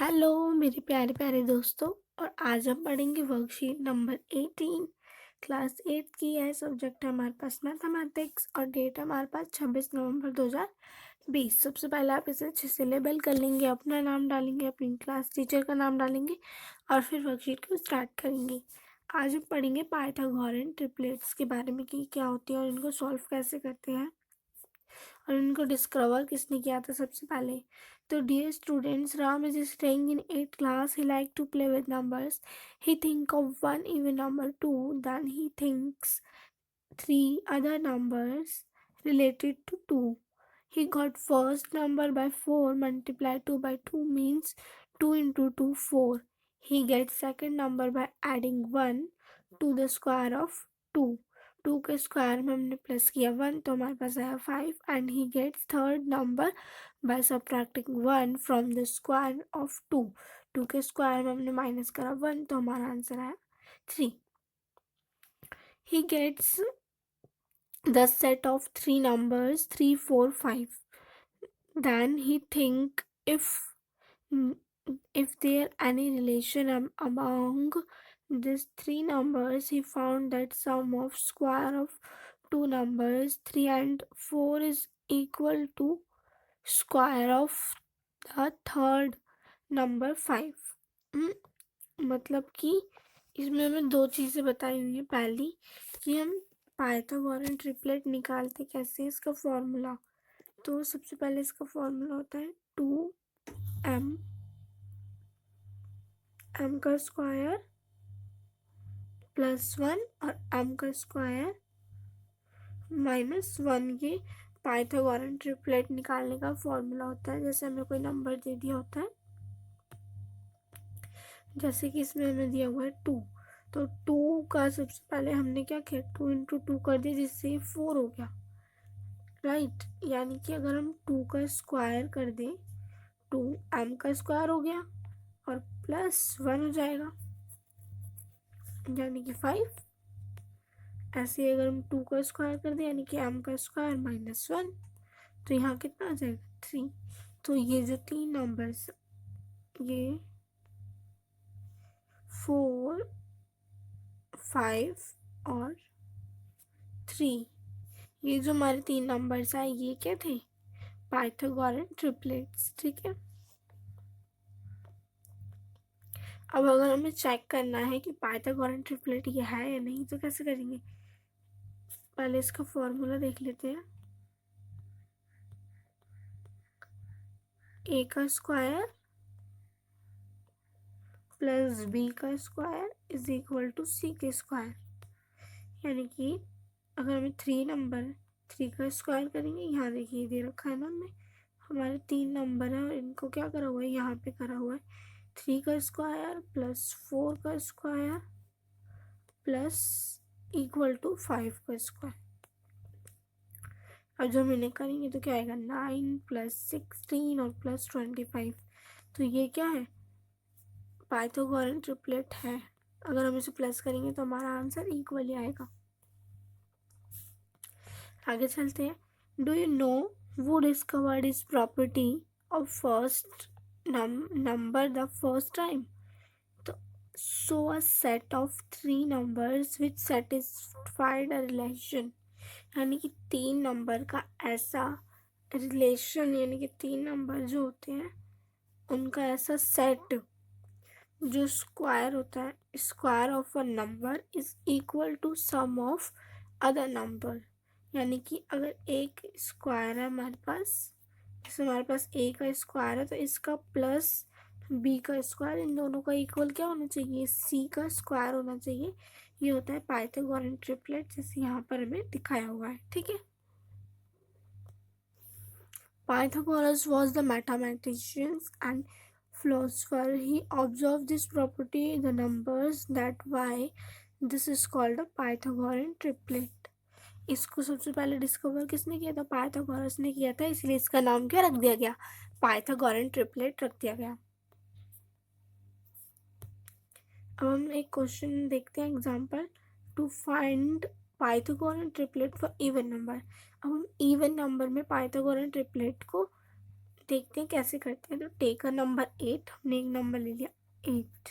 Hello मेरे प्यारे प्यारे दोस्तों। और आज हम पढ़ेंगे वर्कशीट नंबर 18 क्लास 8 की है। सब्जेक्ट है हमारे पास मैथमेटिक्स और डेट है हमारे पास 26 नवंबर 2020। सबसे पहले आप इसे अच्छे से लेबल कर लेंगे, अपना नाम डालेंगे, अपनी क्लास टीचर का नाम डालेंगे और फिर वर्कशीट को स्टार्ट करेंगे। आज हम पढ़ेंगे पाइथागोरन ट्रिपलेट्स के बारे में कि क्या होती है और इनको सॉल्व कैसे करते हैं और इनको डिस्कवर किसने किया था सबसे पहले। तो dear students, Ram is staying in 8th class. He like to play with numbers. He think of one even number 2, then he thinks three other numbers related to 2. He got first number by 4 multiplied 2 by 2 means 2 into 2 4. He gets second number by adding 1 to the square of 2. 2 के square में हमने plus किया 1 तो हमारे पास आया 5 and he gets third number by subtracting 1 from the square of 2. 2 के square में हमने माइनस करा 1 तो हमारा आंसर आया 3. He gets the set of three numbers 3 4 5. Then he think if there any relation among these three numbers. He found that sum of square of two numbers 3 and 4 is equal to square of the third number 5. मतलब कि इसमें हमें दो चीज़ें बताई हुई है। पहली कि हम पाइथागोरन ट्रिपलेट निकालते कैसे, इसका फॉर्मूला। तो सबसे पहले इसका फॉर्मूला होता है 2m m का स्क्वायर प्लस 1 और m का स्क्वायर माइनस 1। ये पाइथागोरन ट्रिपलेट निकालने का फॉर्मूला होता है। जैसे हमें कोई नंबर दे दिया होता है, जैसे कि इसमें हमें दिया हुआ है 2, तो 2 का सबसे पहले हमने क्या किया, 2 इंटू 2 कर दिया जिससे ये 4 हो गया, राइट। यानी कि अगर हम 2 का स्क्वायर कर दें 2m का स्क्वायर हो गया और प्लस 1 हो जाएगा यानी कि 5। ऐसे ही अगर हम 2 का स्क्वायर कर दें यानी कि m का स्क्वायर माइनस 1 तो यहाँ कितना आ जाएगा 3। तो ये जो तीन नंबर्स, ये 4 5 और 3, ये जो हमारे तीन नंबर्स आए ये क्या थे, पाइथागोरन ट्रिपलेट्स। ठीक है। अब अगर हमें चेक करना है कि पाइथागोरन ट्रिपलेट ये है या नहीं तो कैसे करेंगे, पहले इसका फॉर्मूला देख लेते हैं। a का स्क्वायर प्लस b का square is equal to c के स्क्वायर। यानी कि अगर हमें 3 का स्क्वायर करेंगे, यहाँ देखिए दे रखा है ना, हमारे 3 नंबर है और इनको क्या करा हुआ है, यहाँ पे करा हुआ है 3 का स्क्वायर प्लस 4 का स्क्वायर प्लस इक्वल टू 5 का स्क्वायर। अब जब हम इन्हें करेंगे तो क्या आएगा 9 प्लस 16 और प्लस 25। तो ये क्या है, पाइथागोरन ट्रिपलेट है। अगर हम इसे प्लस करेंगे तो हमारा आंसर इक्वली आएगा। आगे चलते हैं। Do you know who discovered his property of first number the first time? तो show a set of 3 numbers which satisfied a relation. यानी कि 3 नंबर का ऐसा रिलेशन, यानी कि 3 नंबर जो होते हैं उनका ऐसा सेट जो स्क्वायर होता है, square of a number is equal to sum of other number. यानी कि अगर एक स्क्वायर है हमारे पास, जैसे हमारे पास a का स्क्वायर है तो इसका प्लस b का स्क्वायर, इन दोनों का इक्वल क्या होना चाहिए, c का स्क्वायर होना चाहिए। ये होता है पाइथागोरन ट्रिपलेट, जैसे यहाँ पर हमें दिखाया हुआ है। ठीक है। Pythagoras was the mathematician and philosopher. He observed this property in the numbers. That why this is called a Pythagorean triplet. इसको सबसे पहले डिस्कवर किसने किया था, पाइथागोरस ने किया था, इसलिए इसका नाम क्या रख दिया गया, पाइथागोरन ट्रिपलेट रख दिया गया। अब हम एक क्वेश्चन देखते हैं example. To find Pythagorean triplet for even number. अब हम इवन नंबर में पाइथागोरन ट्रिपलेट को देखते हैं कैसे करते हैं। तो टेक अ नंबर 8, हमने एक नंबर ले लिया 8,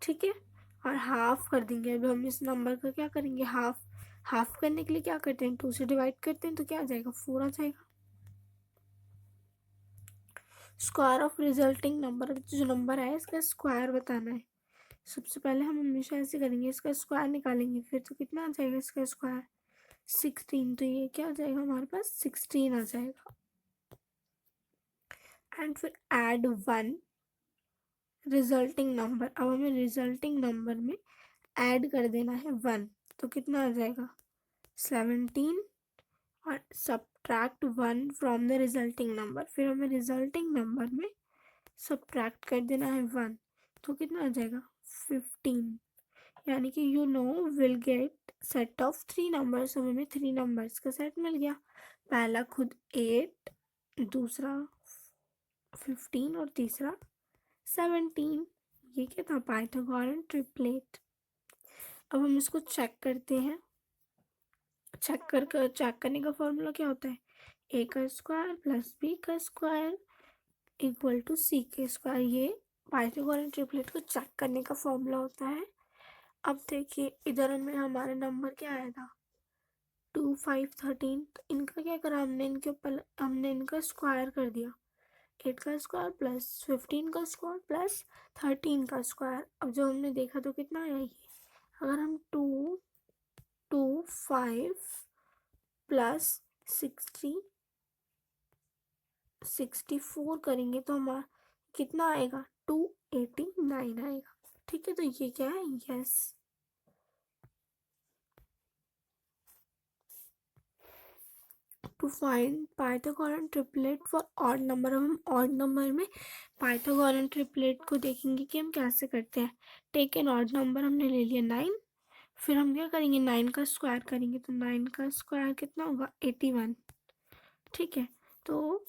ठीक है, और हाफ कर देंगे। अब हम इस नंबर का क्या करेंगे, हाफ करने के लिए क्या करते हैं, 2 से डिवाइड करते हैं, तो क्या आ जाएगा, 4 आ जाएगा। स्क्वायर ऑफ रिजल्टिंग नंबर, जो नंबर है इसका स्क्वायर बताना है। सबसे पहले हम हमेशा ऐसे करेंगे, इसका स्क्वायर निकालेंगे, फिर तो कितना आ जाएगा इसका स्क्वायर, 16। तो ये क्या आ जाएगा हमारे पास, 16 आ जाएगा। एंड फिर ऐड 1 रिजल्टिंग नंबर। अब हमें रिजल्टिंग नंबर में ऐड कर देना है 1, तो कितना आ जाएगा, 17। और subtract 1 from the resulting number, फिर हमें रिजल्टिंग नंबर में सब्ट्रैक्ट कर देना है 1, तो कितना आ जाएगा, 15। यानी कि you know will get set of 3 numbers. हमें 3 नंबर्स का सेट मिल गया, पहला खुद 8, दूसरा 15 और तीसरा 17। ये क्या था, पाइथागोरन ट्रिपलेट। अब हम इसको चेक करते हैं। चेक करने का फॉर्मूला क्या होता है, ए का स्क्वायर प्लस बी का स्क्वायर इक्वल टू सी के स्क्वायर। ये पाइथागोरन ट्रिपलेट को चेक करने का फॉर्मूला होता है। अब देखिए इधर हमें हमारा नंबर क्या आया था, 2, 5, 13। तो इनका क्या करा हमने, इनके ऊपर हमने इनका स्क्वायर कर दिया, 8 का स्क्वायर प्लस 15 का स्क्वायर प्लस 13 का स्क्वायर। अब जब हमने देखा तो कितना आया ये, अगर हम 2, 2, 5 प्लस 64 करेंगे तो हमारा कितना आएगा, 289 आएगा। ठीक है, तो ये क्या है, yes. To find Pythagorean triplet for odd number. अब हम ऑड नंबर में पाइथागोरन ट्रिपलेट को देखेंगे कि हम कैसे करते हैं। टेक एन ऑड नंबर, हमने ले लिया 9, फिर हम क्या करेंगे, 9 का स्क्वायर करेंगे, तो 9 का स्क्वायर कितना होगा, 81। ठीक है, तो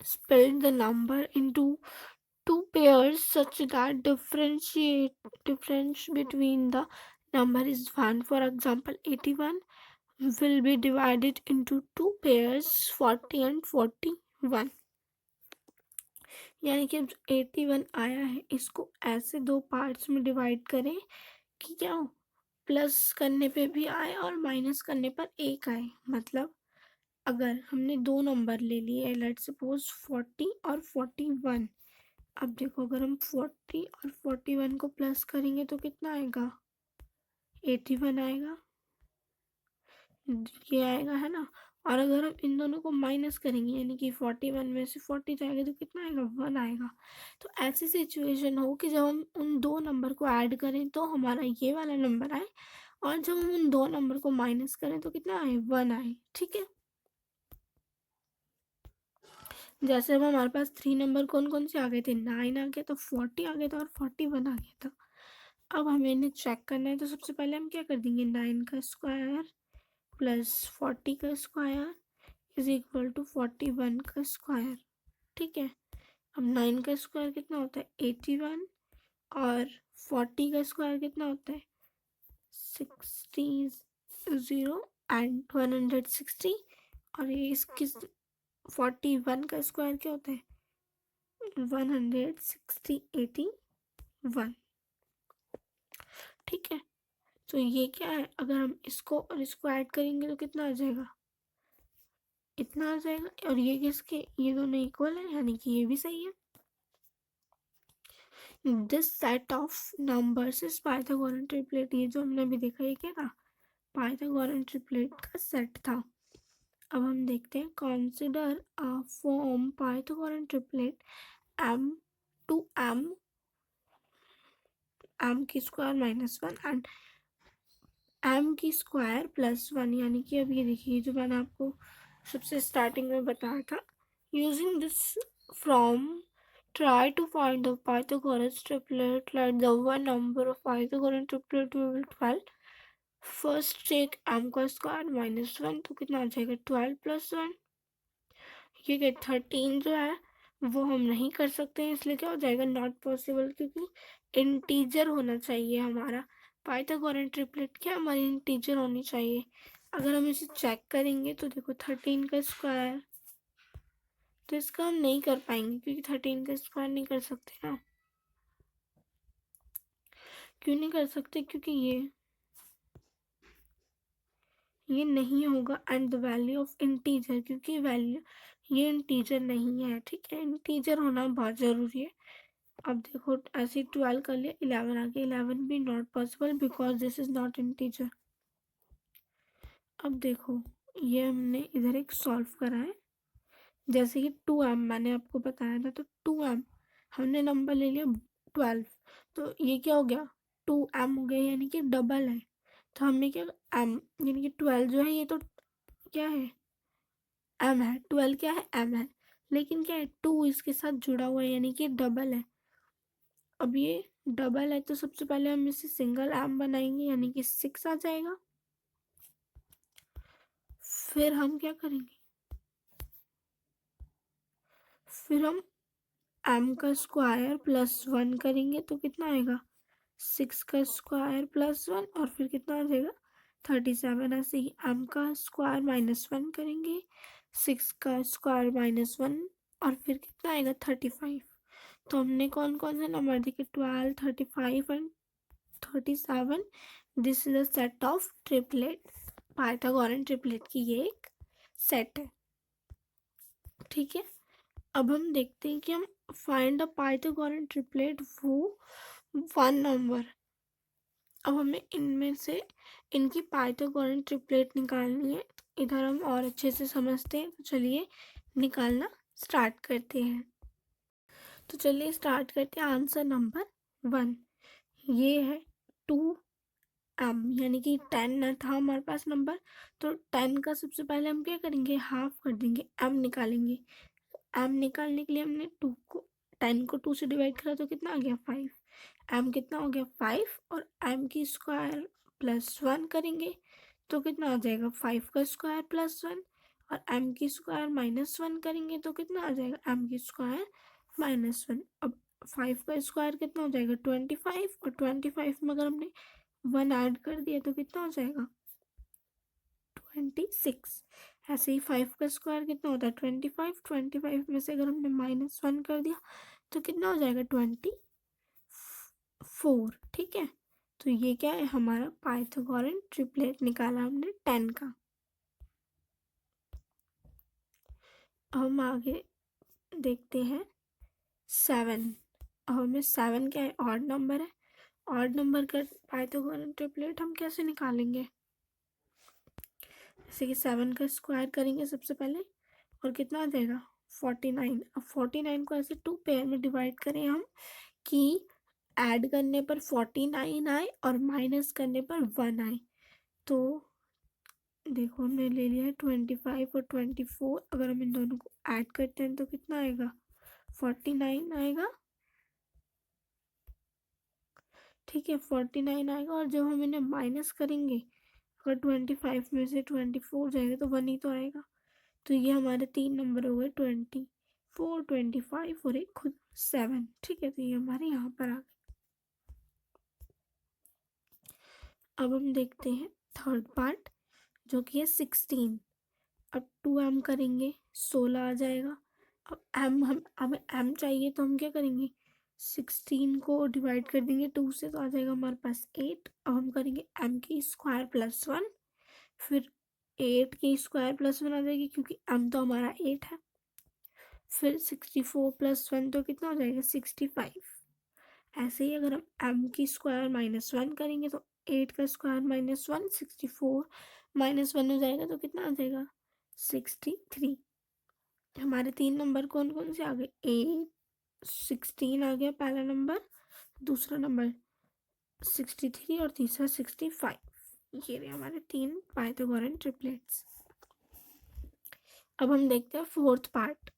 split the number into 2 pairs such that difference between the number is 1. For example, 81 will be divided into 2 pairs, 40 and 41। यानी कि अब 81 आया है, इसको ऐसे 2 पार्ट्स में डिवाइड करें कि क्या हो, प्लस करने पे भी आए और माइनस करने पर 1 आए। मतलब अगर हमने 2 नंबर ले लिए, लेट्स सपोज 40 और 41। अब देखो अगर हम 40 और 41 को प्लस करेंगे तो कितना आएगा, 81 आएगा, ये आएगा, है ना। और अगर हम इन दोनों को माइनस करेंगे, यानी कि 41 में से 40 जाएगा तो कितना आएगा, 1 आएगा। तो ऐसी सिचुएशन हो कि जब हम उन 2 नंबर को ऐड करें तो हमारा ये वाला नंबर आए, और जब हम उन 2 नंबर को माइनस करें तो कितना आए, 1 आए। ठीक है, जैसे अब हमारे पास 3 नंबर कौन कौन से आ गए थे, 9 आ गया था, 40 आ गया था और 41 आ गया था। अब हमें इन्हें चेक करना है, तो सबसे पहले हम क्या कर देंगे, 9 का स्क्वायर प्लस 40 का स्क्वायर इज इक्वल टू 41 का स्क्वायर। ठीक है, अब 9 का स्क्वायर कितना होता है, 81, और 40 का स्क्वायर कितना होता है, 60 एंड 160, और ये इसकी 41 का स्क्वायर क्या होता है, 160, 81। ठीक है, तो ये क्या है, अगर हम इसको और इसको ऐड करेंगे तो कितना आ जाएगा, इतना आ जाएगा। और ये किसके, ये दोनों इक्वल है, यानी कि ये भी सही है। This set of numbers is Pythagorean triplet. ये जो हमने अभी देखा, ये क्या था, पाइथागोरन ट्रिपलेट का सेट था। अब हम देखते हैं, consider a form Pythagorean triplet m two m की स्क्वायर माइनस 1 एंड m की स्क्वायर प्लस 1। यानी कि अब ये देखिए, जो मैंने आपको सबसे स्टार्टिंग में बताया था, using this from try to find the Pythagoras triplet. Let the one number of Pythagorean triplet will be 12. First take m का स्क्वायर माइनस 1, तो कितना आ जाएगा, 12 प्लस 1। ये क्या, 13 जो है वो हम नहीं कर सकते हैं, इसलिए क्या हो जाएगा, नॉट पॉसिबल, क्योंकि इंटीजर होना चाहिए हमारा। पाइथागोरन ट्रिपलेट क्या, हमारी इंटीजर होनी चाहिए। अगर हम इसे चेक करेंगे तो देखो, 13 का स्क्वायर तो इसका हम नहीं कर पाएंगे क्योंकि 13 का स्क्वायर नहीं कर सकते ना। क्यों नहीं कर सकते? क्योंकि ये नहीं होगा and the value of integer, क्योंकि वैल्यू ये इंटीजर नहीं है। ठीक है, इंटीजर होना बहुत ज़रूरी है। अब देखो ऐसे 12 कर लिया, 11 आ गया, 11 भी not possible because this is not integer. अब देखो ये हमने इधर एक सॉल्व करा है, जैसे कि 2m मैंने आपको बताया था, तो 2m हमने नंबर ले लिया 12, तो ये क्या हो गया 2m हो गया, यानी कि डबल है। तो हमने क्या m यानी कि 12 जो है ये तो क्या है m है, 12 क्या है m है, लेकिन क्या है 2 इसके साथ जुड़ा हुआ है यानी कि डबल है। अब ये डबल है तो सबसे पहले हम इसे सिंगल m बनाएंगे यानी कि 6 आ जाएगा। फिर हम क्या करेंगे, फिर हम m का स्क्वायर प्लस 1 करेंगे तो कितना आएगा 6 का स्क्वायर प्लस 1 और फिर कितना आ जाएगा 37। ऐसे ही m का स्क्वायर माइनस 1 करेंगे, 6 का स्क्वायर माइनस 1 और फिर कितना आएगा 35। तो हमने कौन कौन से नंबर देखे 12, 35 and 37। This is a set of triplet, Pythagorean triplet की ये एक सेट है। ठीक है, अब हम देखते हैं कि हम फाइंड अ पाइथागोरन ट्रिपलेट वो 1 नंबर। अब हमें इनमें से इनकी पाइथागोरन ट्रिपलेट निकालनी है। इधर हम और अच्छे से समझते हैं, तो चलिए निकालना स्टार्ट करते हैं। तो चलिए स्टार्ट करते हैं। आंसर नंबर 1 ये है 2m, यानी कि 10 था हमारे पास नंबर, तो 10 का सबसे पहले हम क्या करेंगे हाफ कर देंगे, m निकालेंगे। m निकालने के लिए हमने 10 को 2 से डिवाइड करा तो कितना आ गया 5। m कितना हो गया 5 और m की स्क्वायर प्लस 1 करेंगे तो कितना आ जाएगा 5 का स्क्वायर प्लस 1 और m की स्क्वायर माइनस 1 करेंगे तो कितना आ जाएगा m की स्क्वायर माइनस 1। अब 5 का स्क्वायर कितना हो जाएगा 25 और 25 में अगर हमने 1 ऐड कर दिया तो कितना हो जाएगा 26। ऐसे ही 5 का स्क्वायर कितना होता है 25, 25 में से अगर हमने माइनस 1 कर दिया तो कितना हो जाएगा 24। ठीक है, तो ये क्या है हमारा पाइथागोरन ट्रिपलेट निकाला हमने 10 का। हम आगे देखते हैं 7। अब हमें 7 क्या है ऑड नंबर है, ऑड नंबर का पाइथागोरन ट्रिपलेट हम कैसे निकालेंगे, जैसे कि 7 का स्क्वायर करेंगे सबसे पहले और कितना आ जाएगा 49। अब 49 को ऐसे 2 पेयर में डिवाइड करें हम कि ऐड करने पर 49 आए और माइनस करने पर 1 आए। तो देखो हमने ले लिया है 25 और 24, अगर हम इन दोनों को ऐड करते हैं तो कितना आएगा 49 आएगा। ठीक है 49 आएगा और जब हम इन्हें माइनस करेंगे अगर 25 में से 24 जाएगा तो 1 ही तो आएगा। तो ये हमारे 3 नंबर हो गए 24, 25 और एक खुद 7। ठीक है, तो ये हमारे यहाँ पर आ गए। अब हम देखते हैं थर्ड पार्ट जो कि है 16। अब 2m करेंगे 16 आ जाएगा। अब हम हमें m चाहिए तो हम क्या करेंगे 16 को डिवाइड कर देंगे 2 से तो आ जाएगा हमारे पास 8। अब हम करेंगे m की स्क्वायर प्लस 1, फिर 8 की स्क्वायर प्लस 1 आ जाएगी क्योंकि m तो हमारा 8 है। फिर 64 प्लस 1 तो कितना हो जाएगा 65। ऐसे ही अगर हम m की स्क्वायर माइनस 1 करेंगे तो 8 का स्क्वायर माइनस 1, 64 माइनस 1 हो जाएगा तो कितना आ जाएगा 63। हमारे 3 नंबर कौन कौन से आ गए 16 आ गया पहला नंबर, दूसरा नंबर 63 और तीसरा 65। ये रहे हमारे 3 पाइथागोरन ट्रिपलेट्स। अब हम देखते हैं फोर्थ पार्ट।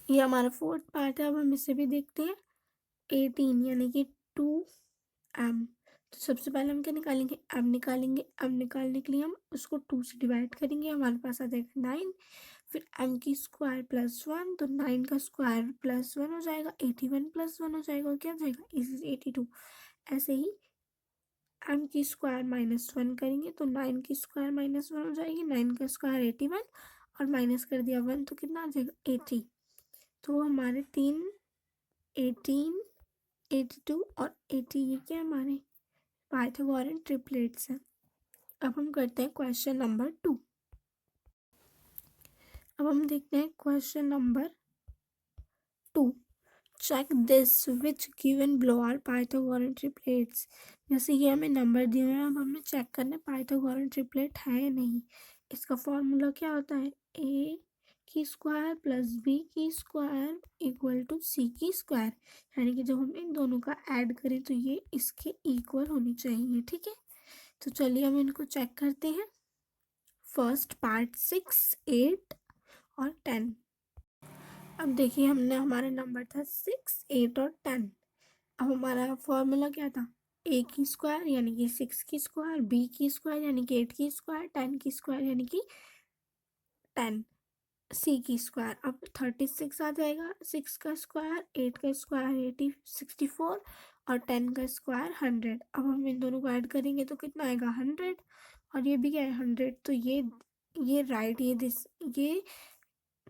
ये हमारा फोर्थ पार्ट है, अब हम इसे भी देखते हैं 18 यानी कि 2m। तो सबसे पहले हम क्या निकालेंगे m निकालेंगे। m निकालने के लिए हम उसको 2 से डिवाइड करेंगे, हमारे पास आ जाएगा 9। फिर m की स्क्वायर प्लस 1 तो 9 का स्क्वायर प्लस 1 हो जाएगा, 81 प्लस 1 हो जाएगा और क्या हो जाएगा 82। ऐसे ही m की स्क्वायर माइनस 1 करेंगे तो 9 की स्क्वायर माइनस 1 हो जाएगी, 9 का स्क्वायर 81 और माइनस कर दिया 1 तो कितना आ जाएगा 80। तो हमारे 3 18 82 और 80 ये क्या हमारे पाइथागोरन ट्रिपलेट्स हैं। अब हम करते हैं क्वेश्चन नंबर 2। अब हम देखते हैं question number 2। Check this which given below are Pythagorean triplets. जैसे ये हमें नंबर दिए हुए हैं, अब हमें चेक करना है पाइथागोरन ट्रिपलेट है या नहीं। इसका फॉर्मूला क्या होता है, ए की स्क्वायर प्लस बी की स्क्वायर इक्वल टू सी की स्क्वायर। यानी कि जब हम इन दोनों का ऐड करें तो ये इसके इक्वल होनी चाहिए। ठीक है, तो चलिए हम इनको चेक करते हैं। फर्स्ट पार्ट 6, 8 और 10। अब देखिए हमने हमारा नंबर था 6, 8 और 10। अब हमारा फॉर्मूला क्या था, ए की स्क्वायर यानी कि 6 की स्क्वायर, बी की स्क्वायर यानी कि 8 की स्क्वायर, 10 की स्क्वायर यानी कि 10, सी की स्क्वायर। अब 36 आ जाएगा, 6 का स्क्वायर, 8 का स्क्वायर 80 64 और 10 का स्क्वायर 100। अब हम इन दोनों को ऐड करेंगे तो कितना आएगा 100 और ये भी क्या है 100। तो ये राइट ये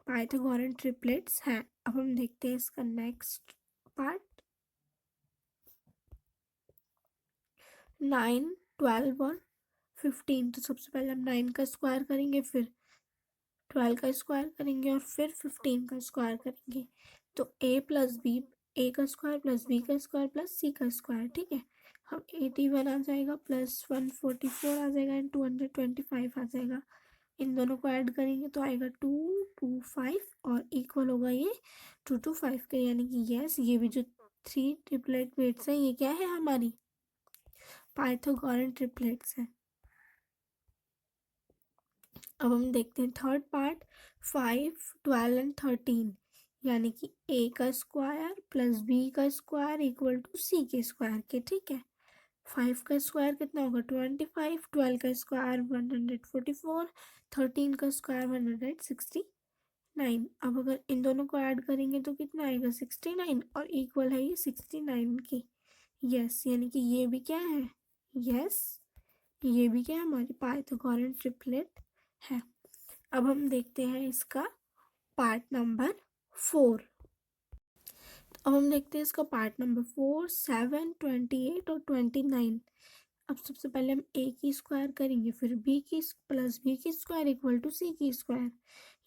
पाइथागोरन ट्रिपलेट्स हैं। अब हम देखते हैं इसका नेक्स्ट पार्ट। 9, 12 और 15। तो सबसे पहले हम 9 का स्क्वायर करेंगे, फिर 12 का स्क्वायर करेंगे और फिर 15 का स्क्वायर करेंगे। तो ए प्लस बी, ए का स्क्वायर प्लस बी का स्क्वायर प्लस सी का स्क्वायर। ठीक है, हम 81 आ जाएगा प्लस 144 आ जाएगा एंड 225 आ जाएगा। इन दोनों को ऐड करेंगे तो आएगा 225 और इक्वल होगा ये 225 के। यानी कि यस, ये भी जो 3 ट्रिपलेट वेट्स हैं ये क्या है हमारी पाइथागोरन ट्रिपलेट्स हैं। अब हम देखते हैं थर्ड पार्ट 5, 12 एंड 13। यानी कि ए का स्क्वायर प्लस बी का स्क्वायर इक्वल टू सी के स्क्वायर के। ठीक है, 5 का स्क्वायर कितना होगा 25, 12 का स्क्वायर 144, 13 का स्क्वायर 169। अब अगर इन दोनों को ऐड करेंगे तो कितना आएगा 69 और इक्वल है ये 69 की। यस, यानी कि ये भी क्या है, यस ये भी क्या है हमारी पाइथागोरन ट्रिपलेट है। अब हम देखते हैं इसका पार्ट नंबर 4। अब हम देखते हैं इसका पार्ट नंबर 4, 7, 28 और 29। अब सबसे पहले हम ए की स्क्वायर करेंगे, फिर बी की प्लस बी की स्क्वायर इक्वल टू सी की स्क्वायर।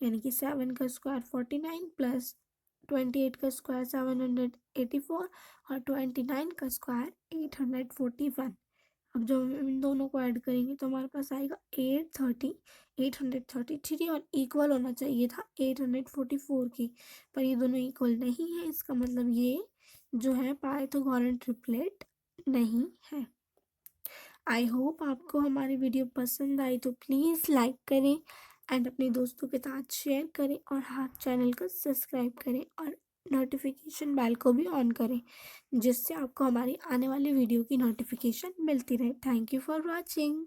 यानी कि 7 का स्क्वायर 49 प्लस 28 का स्क्वायर 784 और 29 का स्क्वायर 841। अब जब हम इन दोनों को ऐड करेंगे तो हमारे पास आएगा 833 और इक्वल होना चाहिए था 844 की, पर ये दोनों इक्वल नहीं है। इसका मतलब ये जो है पाइथागोरन ट्रिपलेट नहीं है। आई होप आपको हमारी वीडियो पसंद आई, तो प्लीज़ लाइक करें एंड अपने दोस्तों के साथ शेयर करें और हाँ, चैनल को सब्सक्राइब करें और नोटिफिकेशन बेल को भी ऑन करें, जिससे आपको हमारी आने वाली वीडियो की नोटिफिकेशन मिलती रहे। Thank you for watching.